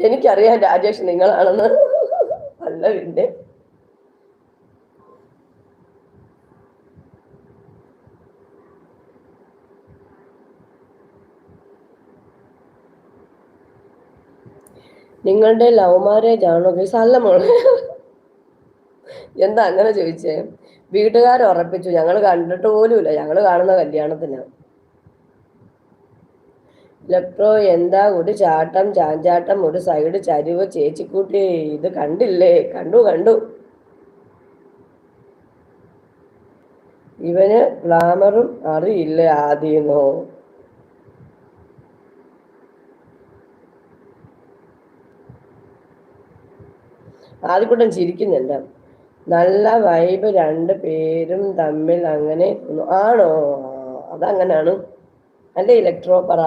എനിക്കറിയാം രാജേഷ് നിങ്ങളാണെന്ന്. അല്ല പിന്നെ നിങ്ങളുടെ ലവ് മാരേജ് ആണോ? അല്ല മോളെ. എന്താ അങ്ങനെ ചോദിച്ചേ? വീട്ടുകാർ ഉറപ്പിച്ചു, ഞങ്ങൾ കണ്ടിട്ട് പോലുമില്ല, ഞങ്ങൾ കാണുന്ന കല്യാണത്തിന്. ഇലക്ട്രോ എന്താ ഒരു ചാട്ടം, ചാഞ്ചാട്ടം, ഒരു സൈഡ് ചരിവ്, ചേച്ചിക്കൂട്ടി ഇത് കണ്ടില്ലേ? കണ്ടു കണ്ടു. ഇവന് ഗ്ലാമറും അറിയില്ല ആദ്യമോ. ആദ്യക്കൂട്ടം ചിരിക്കുന്നുണ്ട്. നല്ല വൈബ്, രണ്ട് പേരും തമ്മിൽ അങ്ങനെ ആണോ? അതങ്ങനാണ്. അല്ലേ ഇലക്ട്രോ പറ.